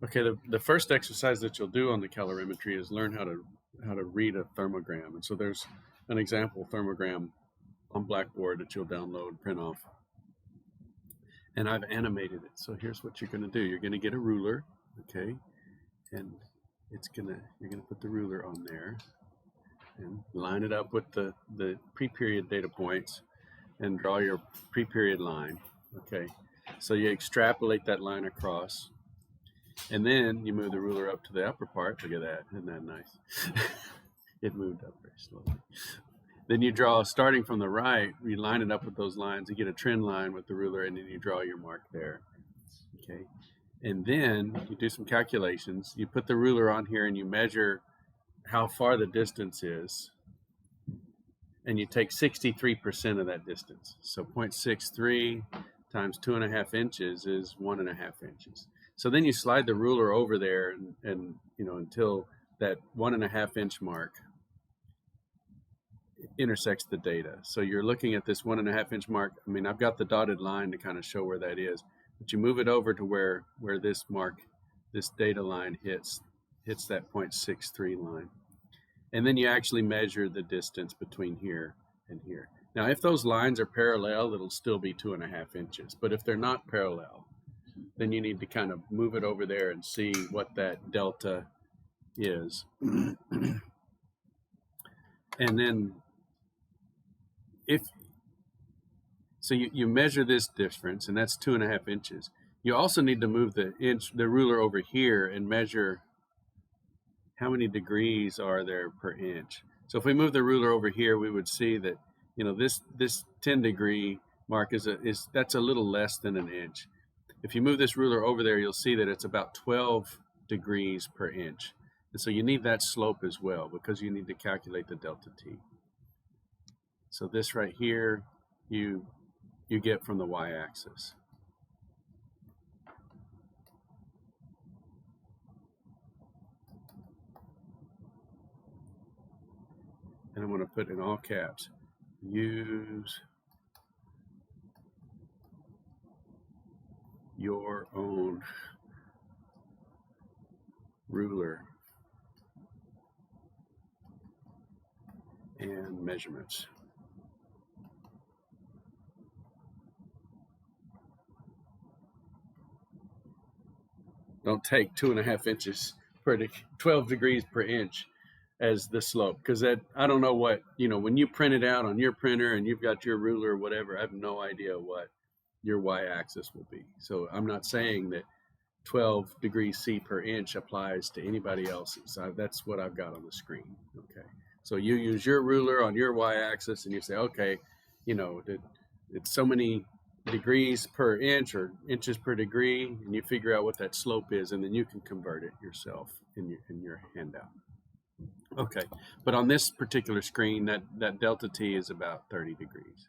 Okay, the first exercise that you'll do on the calorimetry is learn how to read a thermogram. And so there's an example thermogram on Blackboard that you'll download, print off. And I've animated it. So here's what you're going to do. You're going to get a ruler, okay? And you're going to put the ruler on there and line it up with the pre-period data points and draw your pre-period line, okay? So you extrapolate that line across. And then you move the ruler up to the upper part. Look at that. Isn't that nice? It moved up very slowly. Then you draw, starting from the right, you line it up with those lines. You get a trend line with the ruler, and then you draw your mark there. Okay. And then you do some calculations. You put the ruler on here, and you measure how far the distance is. And you take 63% of that distance. So 0.63 times 2.5 inches is 1.5 inches. So then you slide the ruler over there and you know, until that 1.5 inch mark intersects the data. So you're looking at this 1.5 inch mark. I mean, I've got the dotted line to kind of show where that is, but you move it over to where this mark, this data line hits that 0.63 line. And then you actually measure the distance between here and here. Now, if those lines are parallel, it'll still be 2.5 inches. But if they're not parallel, then you need to kind of move it over there and see what that delta is. And then you measure this difference, and that's 2.5 inches. You also need to move the ruler over here and measure how many degrees are there per inch. So if we move the ruler over here, we would see that, you know, this 10 degree mark that's a little less than an inch. If you move this ruler over there, you'll see that it's about 12 degrees per inch. And so you need that slope as well, because you need to calculate the delta T. So this right here, you get from the y-axis. And I'm going to put in all caps, use your own ruler and measurements. Don't take 2.5 inches per 12 degrees per inch as the slope, because that, I don't know what, you know, when you print it out on your printer and you've got your ruler or whatever, I have no idea what your y-axis will be. So I'm not saying that 12 degrees C per inch applies to anybody else's. That's what I've got on the screen. Okay. So you use your ruler on your y-axis and you say, okay, you know, it's so many degrees per inch or inches per degree, and you figure out what that slope is, and then you can convert it yourself in your handout. Okay, but on this particular screen, that delta T is about 30 degrees.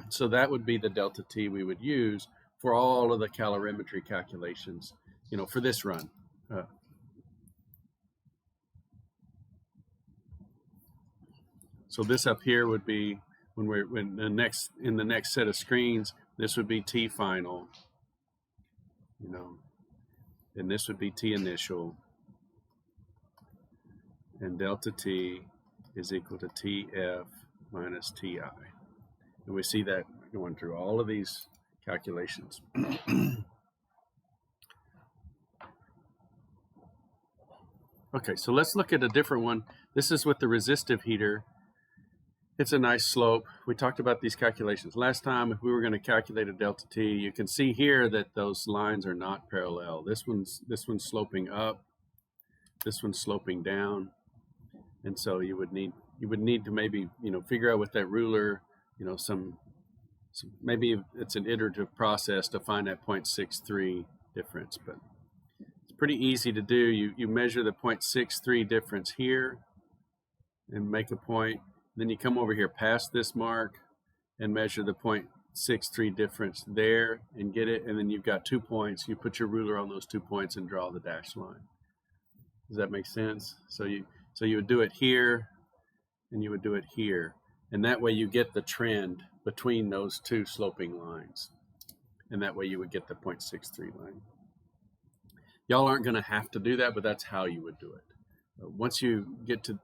So that would be the delta T we would use for all of the calorimetry calculations, you know, for this run. So this up here would be in the next set of screens, this would be T final, you know, and this would be T initial, and delta T is equal to TF minus TI. And we see that going through all of these calculations. Okay, so let's look at a different one. This is with the resistive heater. It's a nice slope. We talked about these calculations last time. If we were going to calculate a delta T, you can see here that those lines are not parallel. This one's sloping up, this one's sloping down, and so you would need to maybe, you know, figure out with that ruler, you know, maybe it's an iterative process to find that 0.63 difference, but it's pretty easy to do. You measure the 0.63 difference here and make a point. Then you come over here past this mark and measure the 0.63 difference there and get it, and then you've got 2 points. You put your ruler on those 2 points and draw the dashed line. Does that make sense? So you would do it here and you would do it here, and that way you get the trend between those two sloping lines. and that way you would get the 0.63 line. Y'all aren't going to have to do that, but that's how you would do it. Once you get to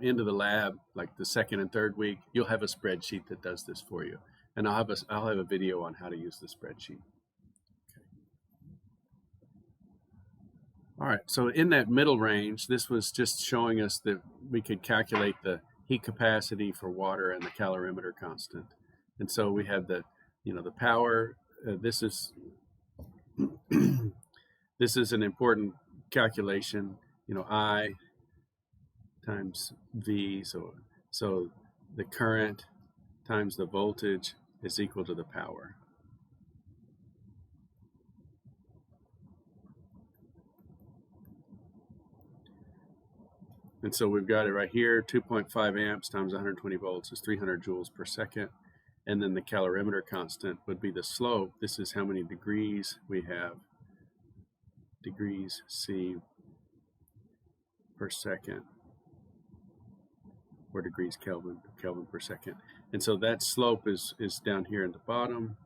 into the lab, like the second and third week, you'll have a spreadsheet that does this for you, and I'll have a video on how to use the spreadsheet. All right, so in that middle range, this was just showing us that we could calculate the heat capacity for water and the calorimeter constant. And so we have the power. This is this is an important calculation. I times V. So the current times the voltage is equal to the power. And so we've got it right here, 2.5 amps times 120 volts is 300 joules per second. And then the calorimeter constant would be the slope. This is how many degrees we have, degrees C per second, or degrees Kelvin per second. And so that slope is down here in the bottom.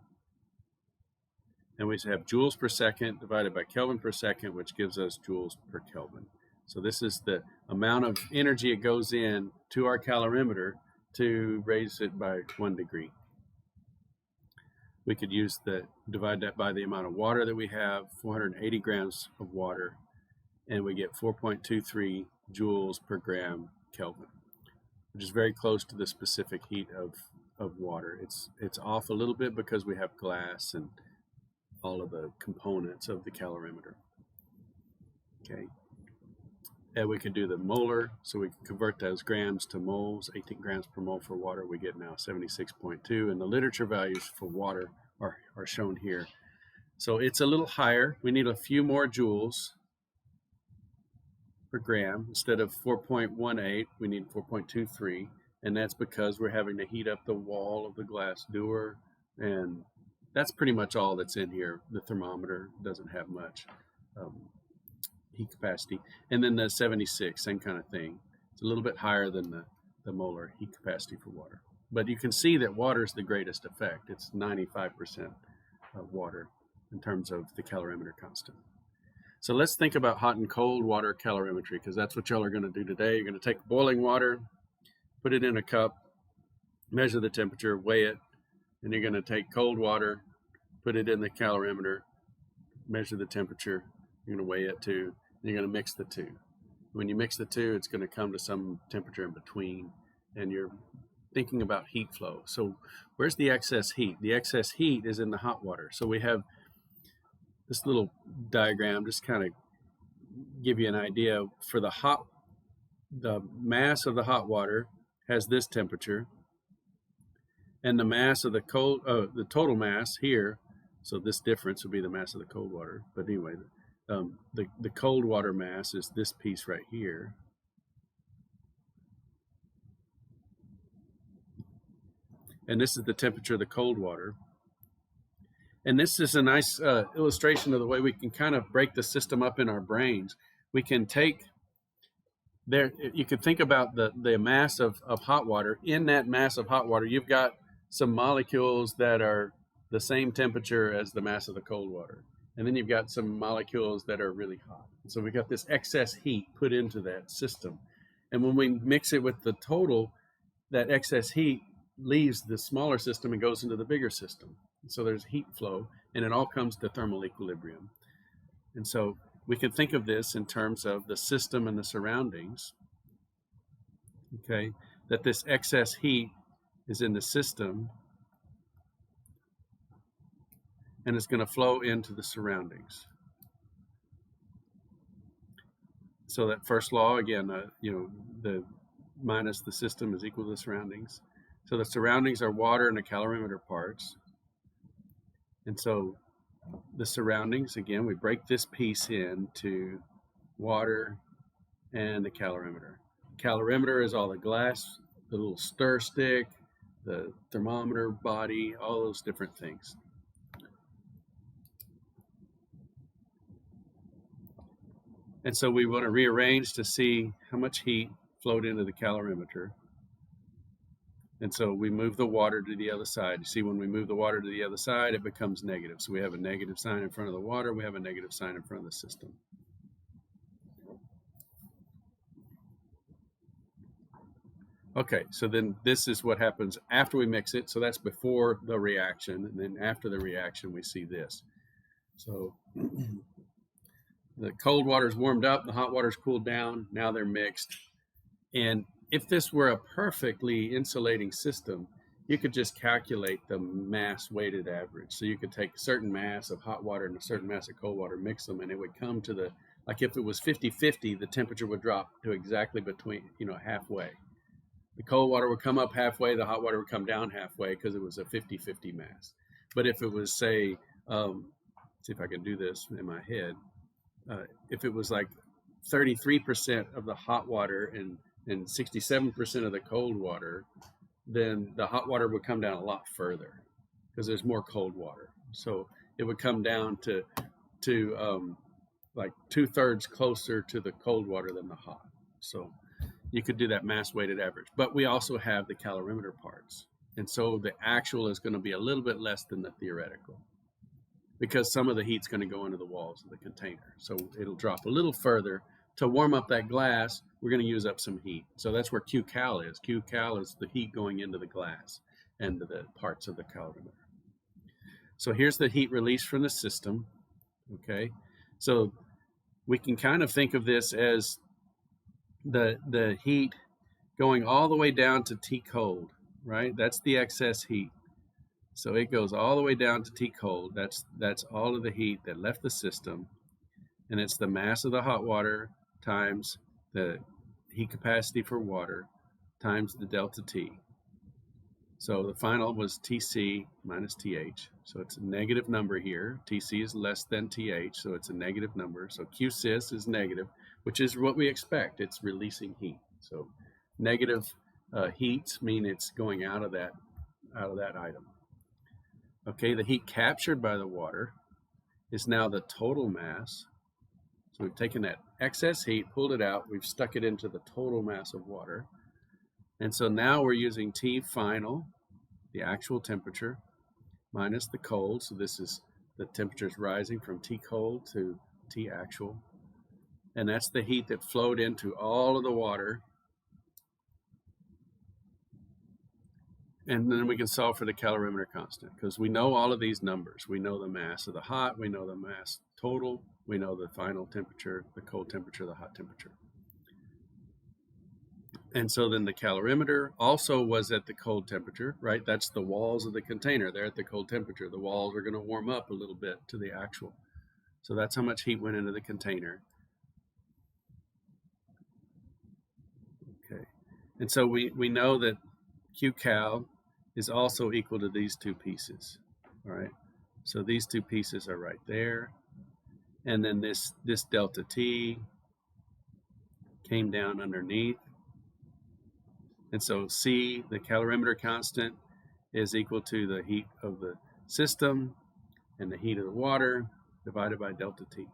And we have joules per second divided by Kelvin per second, which gives us joules per Kelvin. So this is the amount of energy it goes in to our calorimeter to raise it by 1 degree. We could divide that by the amount of water that we have, 480 grams of water, and we get 4.23 joules per gram Kelvin, which is very close to the specific heat of water. It's off a little bit because we have glass and all of the components of the calorimeter. Okay. And we can do the molar, so we can convert those grams to moles, 18 grams per mole for water. We get now 76.2, and the literature values for water are shown here. So it's a little higher. We need a few more joules per gram. Instead of 4.18, we need 4.23, and that's because we're having to heat up the wall of the glass dewar, and that's pretty much all that's in here. The thermometer doesn't have much heat capacity. And then the 76, same kind of thing. It's a little bit higher than the molar heat capacity for water. But you can see that water is the greatest effect. It's 95% of water in terms of the calorimeter constant. So let's think about hot and cold water calorimetry, because that's what y'all are going to do today. You're going to take boiling water, put it in a cup, measure the temperature, weigh it, and you're going to take cold water, put it in the calorimeter, measure the temperature, you're going to weigh it too, and you're going to mix the two. When you mix the two, it's going to come to some temperature in between, and you're thinking about heat flow. So where's the excess heat? The excess heat is in the hot water. So we have this little diagram, just kind of give you an idea. For the mass of the hot water has this temperature, and the mass of the total mass here, so this difference would be the mass of the cold water. But anyway, the cold water mass is this piece right here. And this is the temperature of the cold water. And this is a nice illustration of the way we can kind of break the system up in our brains. We can take you can think about the mass of hot water. In that mass of hot water, you've got some molecules that are the same temperature as the mass of the cold water. And then you've got some molecules that are really hot. So we got this excess heat put into that system. And when we mix it with the total, that excess heat leaves the smaller system and goes into the bigger system. So there's heat flow, and it all comes to thermal equilibrium. And so we can think of this in terms of the system and the surroundings, okay, that this excess heat is in the system and it's going to flow into the surroundings. So that first law, again, the minus the system is equal to the surroundings. So the surroundings are water and the calorimeter parts. And so the surroundings, again, we break this piece into water and the calorimeter. Calorimeter is all the glass, the little stir stick, the thermometer body, all those different things. And so we want to rearrange to see how much heat flowed into the calorimeter. And so we move the water to the other side. You see, when we move the water to the other side, it becomes negative. So we have a negative sign in front of the water. We have a negative sign in front of the system. Okay, so then this is what happens after we mix it. So that's before the reaction. And then after the reaction, we see this. So the cold water is warmed up, the hot water is cooled down. Now they're mixed. And if this were a perfectly insulating system, you could just calculate the mass weighted average. So you could take a certain mass of hot water and a certain mass of cold water, mix them, and it would come to the, like if it was 50-50, the temperature would drop to exactly between, halfway. The cold water would come up halfway, the hot water would come down halfway because it was a 50-50 mass. But if it was, say, see if I can do this in my head, if it was like 33% of the hot water and 67% of the cold water, then the hot water would come down a lot further because there's more cold water. So it would come down to like 2/3 closer to the cold water than the hot. So you could do that mass weighted average. But we also have the calorimeter parts. And so the actual is going to be a little bit less than the theoretical because some of the heat's going to go into the walls of the container. So it'll drop a little further. To warm up that glass, we're going to use up some heat. So that's where Qcal is. Qcal is the heat going into the glass and the parts of the calorimeter. So here's the heat released from the system. Okay, so we can kind of think of this as the heat going all the way down to T cold, right? That's the excess heat. So it goes all the way down to T cold. That's all of the heat that left the system. And it's the mass of the hot water times the heat capacity for water times the delta T. So the final was Tc minus Th. So it's a negative number here. Tc is less than Th, so it's a negative number. So Qsys is negative, which is what we expect. It's releasing heat. So negative heats mean it's going out of that item. Okay, the heat captured by the water is now the total mass. So we've taken that excess heat, pulled it out, we've stuck it into the total mass of water. And so now we're using T final, the actual temperature, minus the cold. So this is the temperature's rising from T cold to T actual. And that's the heat that flowed into all of the water. And then we can solve for the calorimeter constant because we know all of these numbers. We know the mass of the hot, we know the mass total, we know the final temperature, the cold temperature, the hot temperature. And so then the calorimeter also was at the cold temperature, right? That's the walls of the container. They're at the cold temperature. The walls are going to warm up a little bit to the actual. So that's how much heat went into the container. Okay. And so we know that Qcal is also equal to these two pieces, all right? So these two pieces are right there. And then this delta T came down underneath. And so C, the calorimeter constant, is equal to the heat of the system and the heat of the water divided by delta T.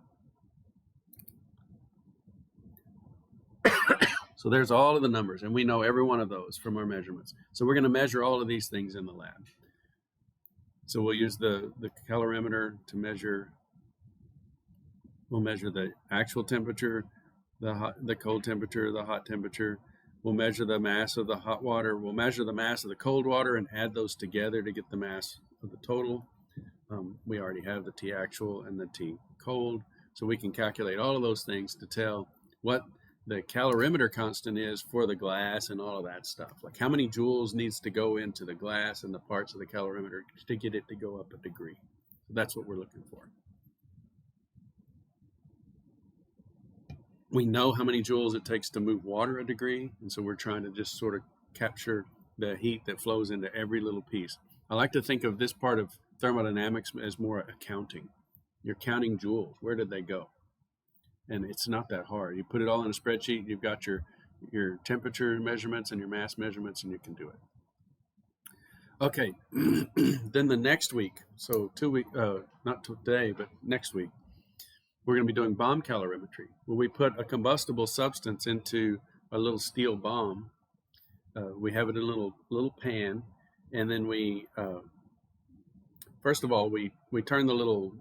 So there's all of the numbers, and we know every one of those from our measurements. So we're going to measure all of these things in the lab. So we'll use the calorimeter to measure. We'll measure the actual temperature, the cold temperature, the hot temperature. We'll measure the mass of the hot water. We'll measure the mass of the cold water and add those together to get the mass of the total. We already have the T actual and the T cold. So we can calculate all of those things to tell what the calorimeter constant is for the glass and all of that stuff. Like how many joules needs to go into the glass and the parts of the calorimeter to get it to go up a degree. So that's what we're looking for. We know how many joules it takes to move water a degree, and so we're trying to just sort of capture the heat that flows into every little piece. I like to think of this part of thermodynamics as more accounting. You're counting joules. Where did they go? And it's not that hard. You put it all in a spreadsheet, you've got your temperature measurements and your mass measurements, and you can do it. Okay, then the next week, so not today, but next week, we're going to be doing bomb calorimetry, where we put a combustible substance into a little steel bomb, we have it in a little pan, and then we first of all we turn the little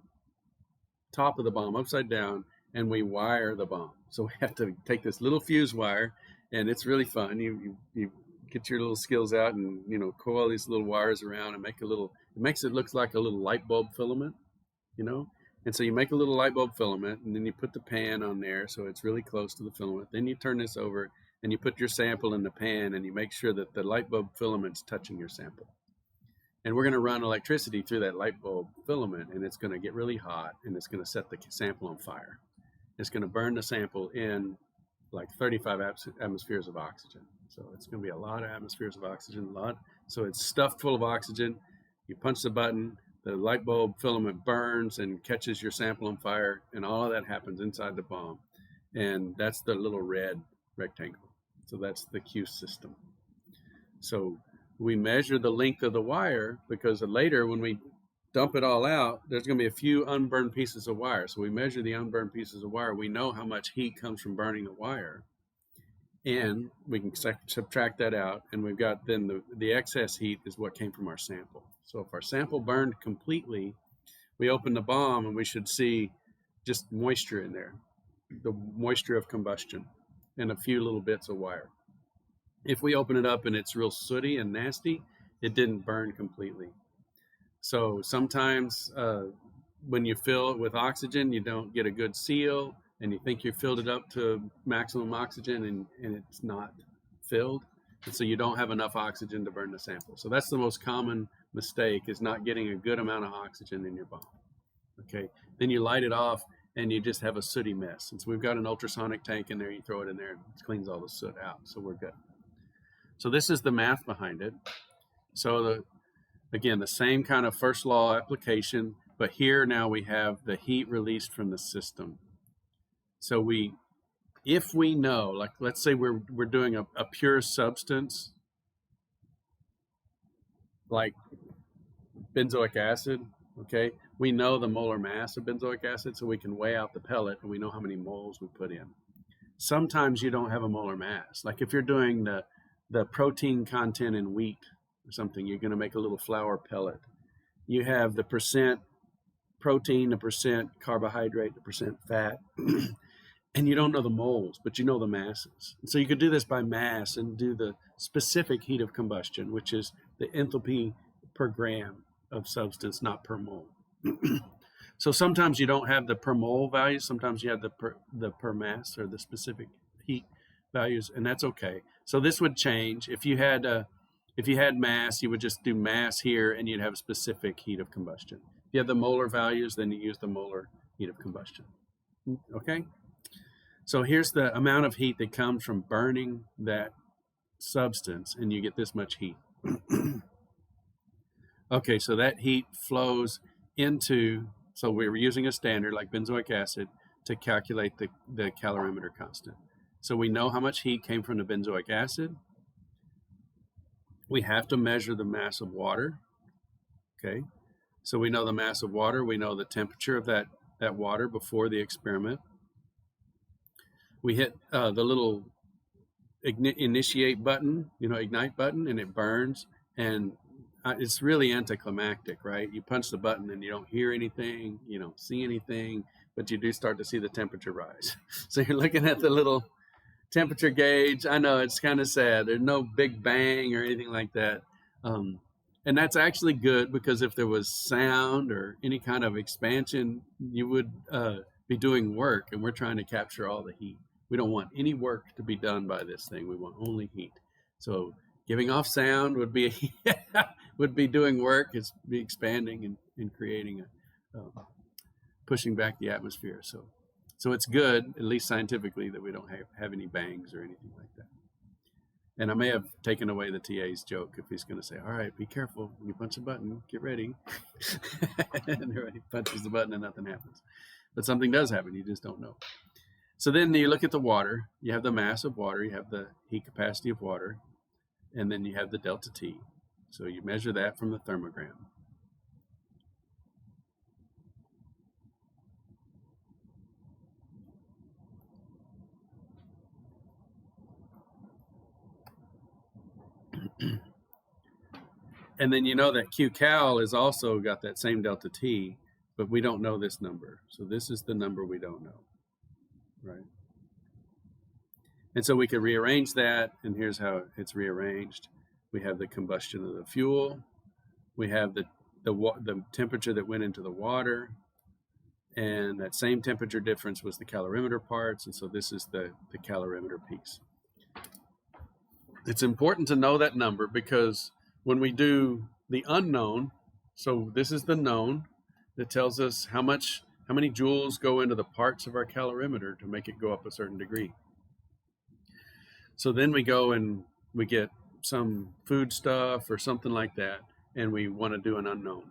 top of the bomb upside down, and we wire the bomb. So we have to take this little fuse wire, and it's really fun. You get your little skills out, and coil these little wires around and make a little. It makes it look like a little light bulb filament, And so you make a little light bulb filament, and then you put the pan on there so it's really close to the filament. Then you turn this over, and you put your sample in the pan, and you make sure that the light bulb filament's touching your sample. And we're going to run electricity through that light bulb filament, and it's going to get really hot, and it's going to set the sample on fire. It's going to burn the sample in like 35 atmospheres of oxygen. So it's going to be a lot of atmospheres of oxygen, So it's stuffed full of oxygen. You punch the button, the light bulb filament burns and catches your sample on fire, and all of that happens inside the bomb. And that's the little red rectangle. So that's the Q system. So we measure the length of the wire, because later when we dump it all out, there's going to be a few unburned pieces of wire. So we measure the unburned pieces of wire. We know how much heat comes from burning the wire, and we can subtract that out, and we've got then the excess heat is what came from our sample. So if our sample burned completely, we open the bomb and we should see just moisture in there, the moisture of combustion, and a few little bits of wire. If we open it up and it's real sooty and nasty, it didn't burn completely. So sometimes when you fill it with oxygen, you don't get a good seal, and you think you filled it up to maximum oxygen, and it's not filled. And so you don't have enough oxygen to burn the sample. So that's the most common mistake, is not getting a good amount of oxygen in your bomb. Okay, then you light it off, and you just have a sooty mess. And so we've got an ultrasonic tank in there. You throw it in there, and it cleans all the soot out. So we're good. So this is the math behind it. So again, the same kind of first law application, but here now we have the heat released from the system. So if we know, like let's say we're doing a pure substance, like benzoic acid, okay? We know the molar mass of benzoic acid, so we can weigh out the pellet, and we know how many moles we put in. Sometimes you don't have a molar mass. Like if you're doing the protein content in wheat or something, you're going to make a little flour pellet. You have the percent protein, the percent carbohydrate, the percent fat, and you don't know the moles, but you know the masses. And so you could do this by mass and do the specific heat of combustion, which is the enthalpy per gram of substance, not per mole. So sometimes you don't have the per mole values. Sometimes you have the per mass, or the specific heat values, and that's okay. So this would change. If you had mass, you would just do mass here, and you'd have a specific heat of combustion. If you have the molar values, then you use the molar heat of combustion. Okay? So here's the amount of heat that comes from burning that substance, and you get this much heat. Okay, so that heat flows into, so we're using a standard like benzoic acid to calculate the calorimeter constant. So we know how much heat came from the benzoic acid. We have to measure the mass of water. Okay, so we know the mass of water. We know the temperature of that water before the experiment. We hit the little initiate button, ignite button, and it burns. And it's really anticlimactic, right? You punch the button and you don't hear anything, you don't see anything, but you do start to see the temperature rise. So you're looking at the little temperature gauge. I know it's kind of sad. There's no big bang or anything like that. And that's actually good, because if there was sound or any kind of expansion, you would be doing work, and we're trying to capture all the heat. We don't want any work to be done by this thing. We want only heat. So giving off sound would be would be doing work. It's be expanding and creating pushing back the atmosphere. So it's good, at least scientifically, that we don't have any bangs or anything like that. And I may have taken away the TA's joke if he's going to say, all right, be careful. When you punch the button, get ready. And everybody punches the button and nothing happens. But something does happen. You just don't know. So then you look at the water. You have the mass of water. You have the heat capacity of water. And then you have the delta T. So you measure that from the thermogram. And then you know that Qcal is also got that same delta T, but we don't know this number. So this is the number we don't know, right? And so we could rearrange that, and here's how it's rearranged. We have the combustion of the fuel. We have the temperature that went into the water, and that same temperature difference was the calorimeter parts, and so this is the calorimeter piece. It's important to know that number because when we do the unknown, so this is the known that tells us how many joules go into the parts of our calorimeter to make it go up a certain degree. So then we go and we get some food stuff or something like that, and we want to do an unknown.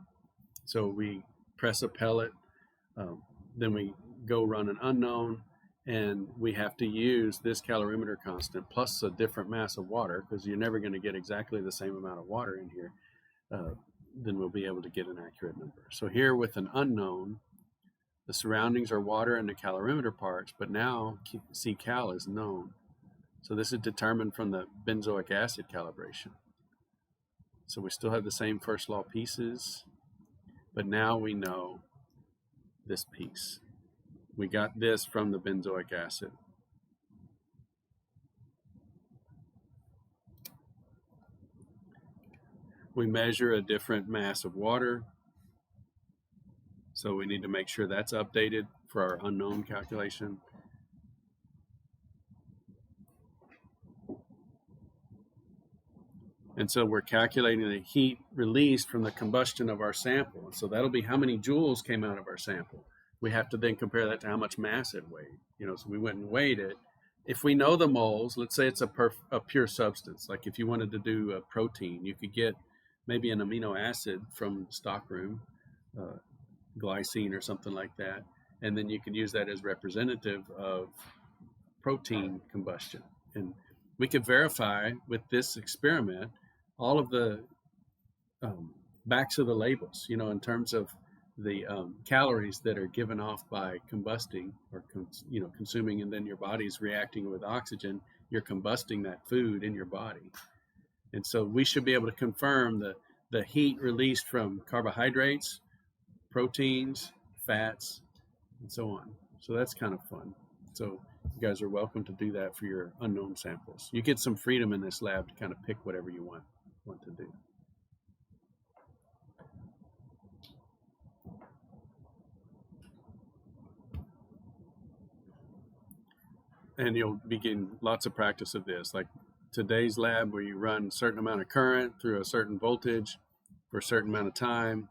So we press a pellet, then we go run an unknown, and we have to use this calorimeter constant plus a different mass of water, because you're never going to get exactly the same amount of water in here. Then we'll be able to get an accurate number. So here with an unknown, the surroundings are water and the calorimeter parts, but now Ccal is known. So this is determined from the benzoic acid calibration. So we still have the same first law pieces, but now we know this piece. We got this from the benzoic acid. We measure a different mass of water, so we need to make sure that's updated for our unknown calculation. And so we're calculating the heat released from the combustion of our sample. And so that'll be how many joules came out of our sample. We have to then compare that to how much mass it weighed. So we went and weighed it. If we know the moles, let's say it's a pure substance. Like if you wanted to do a protein, you could get maybe an amino acid from stockroom, glycine or something like that. And then you could use that as representative of protein combustion. And we could verify with this experiment all of the backs of the labels, in terms of the calories that are given off by combusting or consuming, and then your body's reacting with oxygen. You're combusting that food in your body, and so we should be able to confirm the heat released from carbohydrates, proteins, fats, and so on. So that's kind of fun. So you guys are welcome to do that for your unknown samples. You get some freedom in this lab to kind of pick whatever you want to do. And you'll begin lots of practice of this, like today's lab where you run a certain amount of current through a certain voltage for a certain amount of time.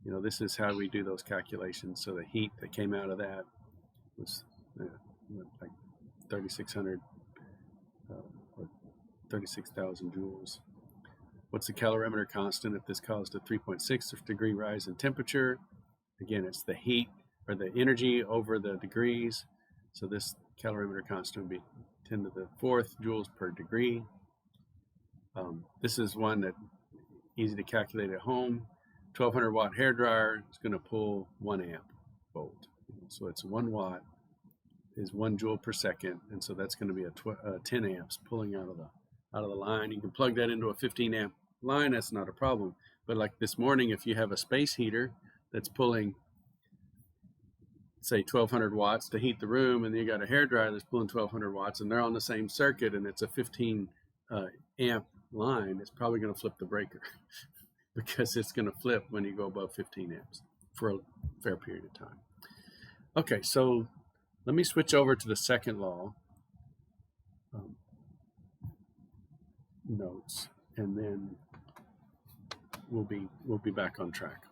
This is how we do those calculations. So the heat that came out of that was like 3,600 or 36,000 joules. What's the calorimeter constant if this caused a 3.6 degree rise in temperature? Again, it's the heat or the energy over the degrees. So this calorimeter constant would be 10 to the 4th joules per degree. This is one that easy to calculate at home. 1200 watt hair dryer is going to pull 1 amp volt. So it's 1 watt is 1 joule per second, and so that's going to be a 10 amps pulling out of the line. You can plug that into a 15 amp line, that's not a problem. But like this morning, if you have a space heater that's pulling, say, 1200 watts to heat the room, and then you got a hair dryer that's pulling 1200 watts, and they're on the same circuit, and it's a 15 amp line, it's probably going to flip the breaker because it's going to flip when you go above 15 amps for a fair period of time. Okay, so let me switch over to the second law notes, and then we'll be back on track.